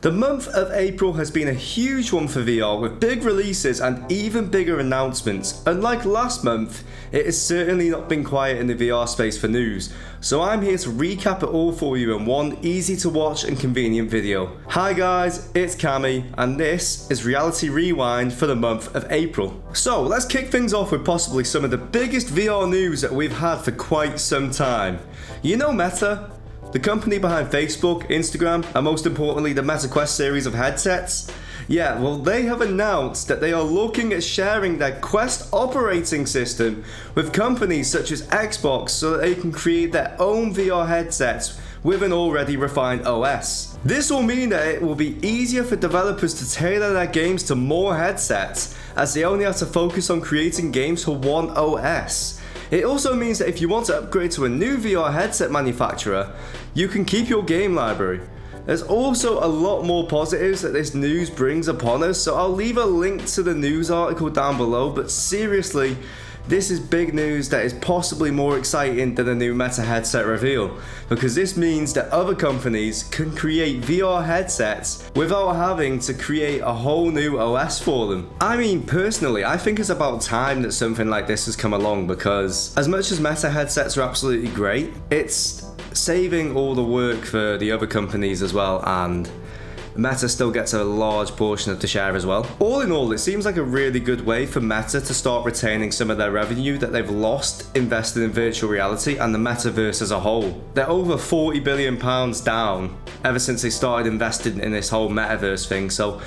The month of April has been a huge one for VR with big releases and even bigger announcements. Unlike last month, it has certainly not been quiet in the VR space for news, so I'm here to recap it all for you in one easy to watch and convenient video. Hi guys, it's Cami and this is Reality Rewind for the month of April. So let's kick things off with possibly some of the biggest VR news that we've had for quite some time. You know Meta? The company behind Facebook, Instagram, and most importantly the Meta Quest series of headsets? Yeah, well they have announced that they are looking at sharing their Quest operating system with companies such as Xbox so that they can create their own VR headsets with an already refined OS. This will mean that it will be easier for developers to tailor their games to more headsets, as they only have to focus on creating games for one OS. It also means that if you want to upgrade to a new VR headset manufacturer, you can keep your game library. There's also a lot more positives that this news brings upon us, so I'll leave a link to the news article down below, but seriously, this is big news that is possibly more exciting than the new Meta headset reveal, because this means that other companies can create VR headsets without having to create a whole new OS for them. I mean, personally, I think it's about time that something like this has come along, because as much as Meta headsets are absolutely great, it's saving all the work for the other companies as well, and Meta still gets a large portion of the share as well. All in all, it seems like a really good way for Meta to start retaining some of their revenue that they've lost invested in virtual reality and the metaverse as a whole. They're over £40 billion down ever since they started investing in this whole metaverse thing, so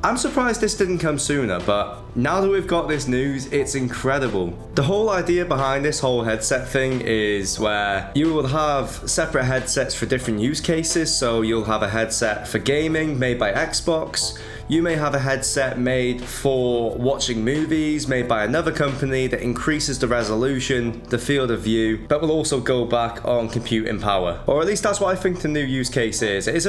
I'm surprised this didn't come sooner, but now that we've got this news, it's incredible. The whole idea behind this whole headset thing is where you will have separate headsets for different use cases, so you'll have a headset for gaming made by Xbox, you may have a headset made for watching movies made by another company that increases the resolution, the field of view, but will also go back on computing power. Or at least that's what I think the new use case is. It's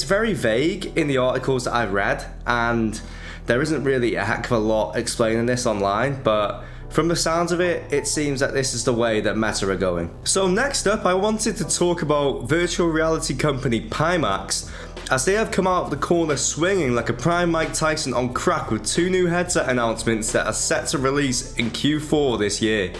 very vague in the articles that I've read, and there isn't really a heck of a lot explaining this online, but from the sounds of it, it seems that this is the way that Meta are going. So next up, I wanted to talk about virtual reality company Pimax, as they have come out of the corner swinging like a prime Mike Tyson on crack with two new headset announcements that are set to release in Q4 this year.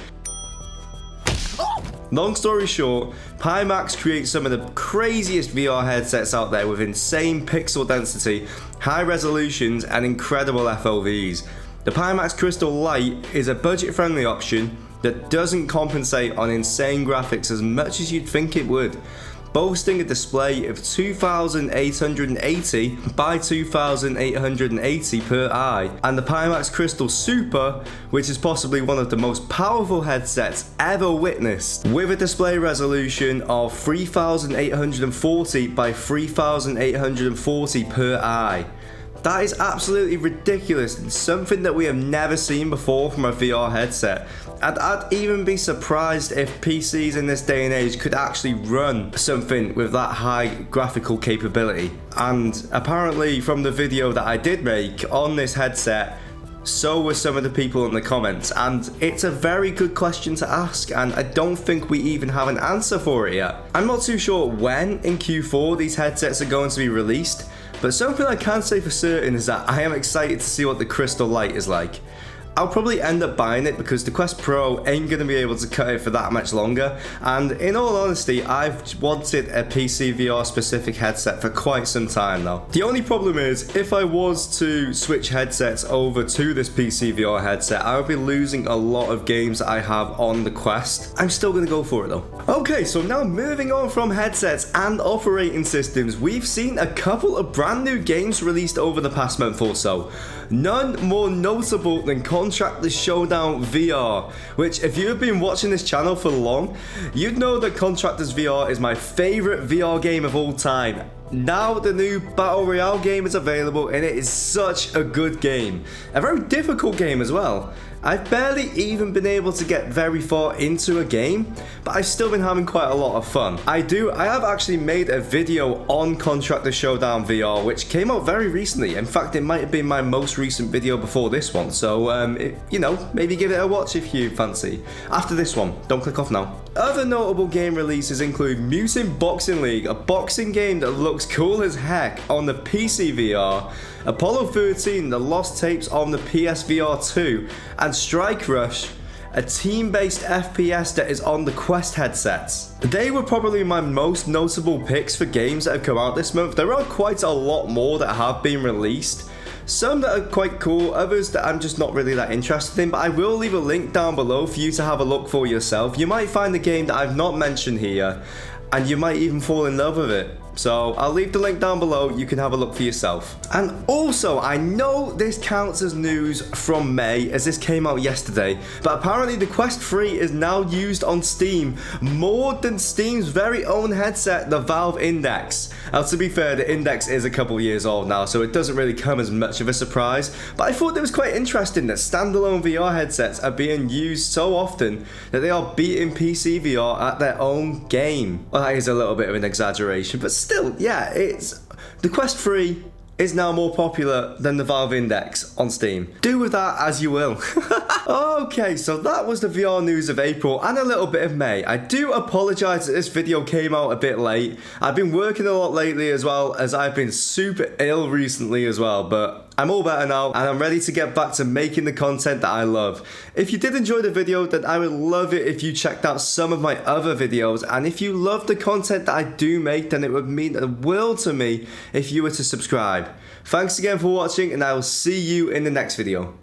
Long story short, Pimax creates some of the craziest VR headsets out there with insane pixel density, high resolutions and incredible FOVs. The Pimax Crystal Lite is a budget-friendly option that doesn't compensate on insane graphics as much as you'd think it would, boasting a display of 2880 by 2880 per eye, and the Pimax Crystal Super, which is possibly one of the most powerful headsets ever witnessed, with a display resolution of 3840 by 3840 per eye. That is absolutely ridiculous and something that we have never seen before from a VR headset. I'd even be surprised if PCs in this day and age could actually run something with that high graphical capability. And apparently from the video that I did make on this headset, so were some of the people in the comments, and it's a very good question to ask, and I don't think we even have an answer for it yet. I'm not too sure when in Q4 these headsets are going to be released, but something I can say for certain is that I am excited to see what the Crystal Lite is like. I'll probably end up buying it because the Quest Pro ain't going to be able to cut it for that much longer, and in all honesty, I've wanted a PC VR specific headset for quite some time now. The only problem is, if I was to switch headsets over to this PC VR headset, I would be losing a lot of games that I have on the Quest. I'm still going to go for it though. Okay, so now moving on from headsets and operating systems, we've seen a couple of brand new games released over the past month or so. None more notable than Contractors Showdown VR, which if you have been watching this channel for long, you'd know that Contractors VR is my favourite VR game of all time. Now the new Battle Royale game is available and it is such a good game. A very difficult game as well. I've barely even been able to get very far into a game, but I've still been having quite a lot of fun. I have actually made a video on Contractor Showdown VR, which came out very recently. In fact, it might have been my most recent video before this one, so you know, maybe give it a watch if you fancy. After this one, don't click off now. Other notable game releases include Mutant Boxing League, a boxing game that looks cool as heck on the PC VR, Apollo 13, the Lost Tapes on the PSVR 2, and Strike Rush, a team-based FPS that is on the Quest headsets. They were probably my most notable picks for games that have come out this month. There are quite a lot more that have been released. Some that are quite cool, others that I'm just not really that interested in, but I will leave a link down below for you to have a look for yourself. You might find a game that I've not mentioned here, and you might even fall in love with it. So I'll leave the link down below, you can have a look for yourself. And also, I know this counts as news from May, as this came out yesterday, but apparently the Quest 3 is now used on Steam more than Steam's very own headset, the Valve Index. Now, to be fair, the Index is a couple years old now, so it doesn't really come as much of a surprise, but I thought it was quite interesting that standalone VR headsets are being used so often that they are beating PC VR at their own game. Well, that is a little bit of an exaggeration, but still, yeah, the Quest 3 is now more popular than the Valve Index on Steam. Do with that as you will. Okay, so that was the VR news of April and a little bit of May. I do apologise that this video came out a bit late. I've been working a lot lately as well, as I've been super ill recently as well, but I'm all better now and I'm ready to get back to making the content that I love. If you did enjoy the video, then I would love it if you checked out some of my other videos, and if you love the content that I do make, then it would mean the world to me if you were to subscribe. Thanks again for watching, and I will see you in the next video.